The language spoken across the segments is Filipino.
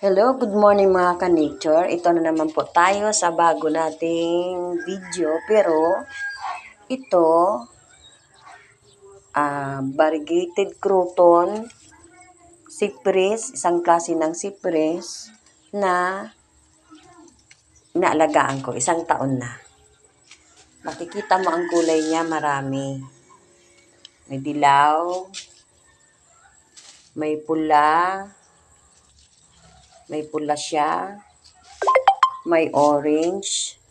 Hello, good morning mga ka-nature. Ito na naman po tayo sa bago nating video. Pero ito, variegated crouton, cypress, isang klase ng cypress na inaalagaan ko. Isang taon na. Makikita mo ang kulay niya, marami. May dilaw, may pula siya, may orange,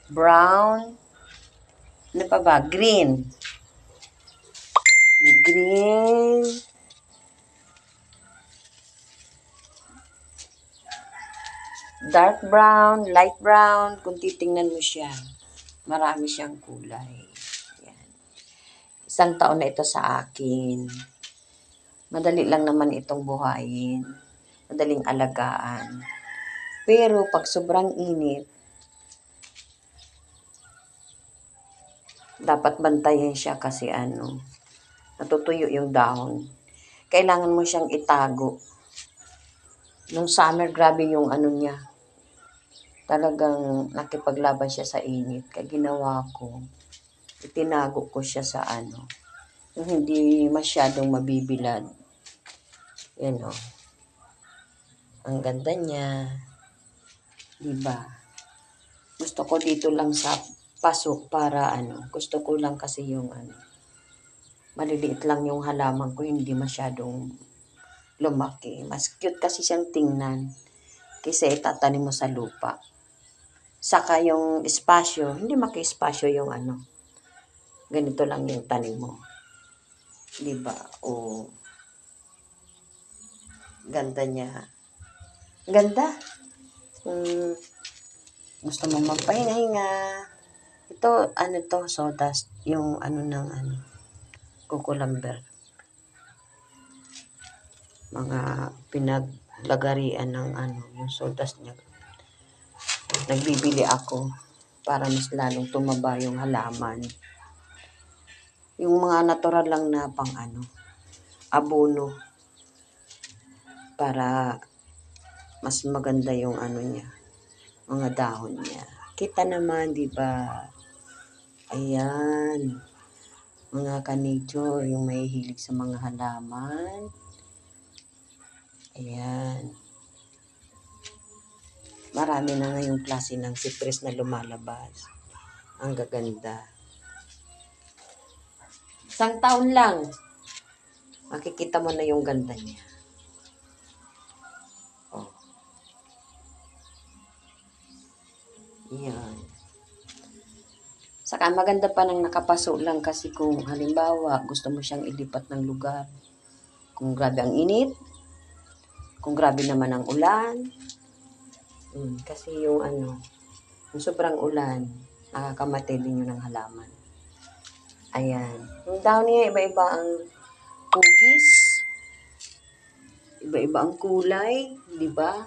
brown, ano pa ba? Green. May green, dark brown, light brown. Kung titingnan mo siya, marami siyang kulay. Yan. Isang taon na ito sa akin. Madali lang naman itong buhayin. Madaling alagaan. Pero pag sobrang init, dapat bantayan siya kasi natutuyo yung dahon. Kailangan mo siyang itago. Nung summer, grabe yung niya. Talagang nakipaglaban siya sa init. Kaya ginawa ko, itinago ko siya sa yung hindi masyadong mabibilad. Yan o. Ang ganda niya. Diba? Gusto ko dito lang sa pasok para gusto ko lang kasi yung maliliit lang yung halaman ko, hindi masyadong lumaki. Mas cute kasi siyang tingnan kaysa itatanim mo sa lupa. Saka yung espasyo, hindi maki-espasyo yung ganito lang yung tanim mo. Diba? O, ganda niya. Ganda. Gusto mo magpahinga-hinga. Ito, sawdust. Yung ng cucumber. Mga pinaglagarian ng yung sawdust niya. Nagbibili ako para mas lalong tumaba yung halaman. Yung mga natural lang na pang abono. Para mas maganda yung niya, mga dahon niya. Kita naman, di ba? Ayan. Mga ka-nature, yung may hilig sa mga halaman. Ayan. Marami na ngayong klase ng cypress na lumalabas. Ang gaganda. Isang taon lang. Makikita mo na yung ganda niya. Oh. Yan. Saka maganda pa nang nakapaso lang kasi kung halimbawa gusto mo siyang ilipat ng lugar. Kung grabe ang init, kung grabe naman ang ulan. Kasi yung yung sobrang ulan, nakakamatay din yun ng halaman. Ayan. Yung dahon niya, iba-iba ang hugis. Iba-iba ang kulay. Di ba?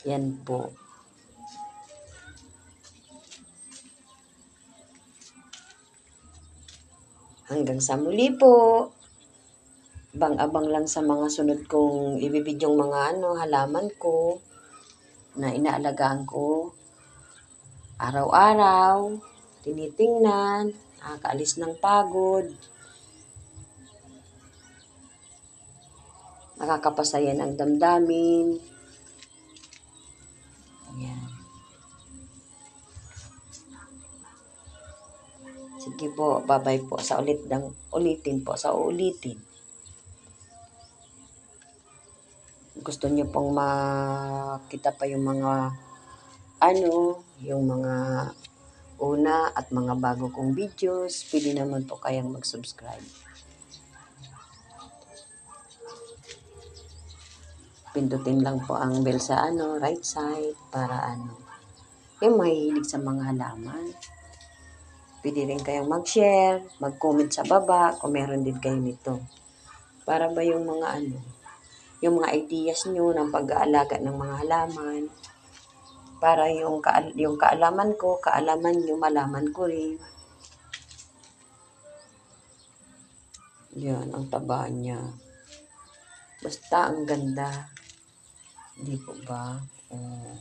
Yan po. Hanggang sa muli po. Abang-abang lang sa mga sunod kong ibibidyong mga halaman ko na inaalagaan ko. Araw-araw, tinitingnan, nakakaalis ng pagod. Nakakapasaya ng damdamin. Ayan. Sige po, bye-bye po. Ulitin. Gusto niyo pong makita pa yung mga yung mga una at mga bago kong videos, pwede naman po kayang mag-subscribe. Pindutin lang po ang bell sa right side para yung mahihilig sa mga halaman. Pwede rin kayong mag-share, mag-comment sa baba kung meron din kayo nito. Para ba yung mga yung mga ideas nyo ng pag-aalaga ng mga halaman. Para yung kaalaman ko, kaalaman nyo, malaman ko rin. Yan, ang taba niya. Basta ang ganda. Hindi po ba? Mm.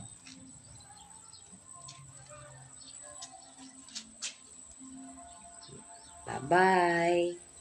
Bye-bye.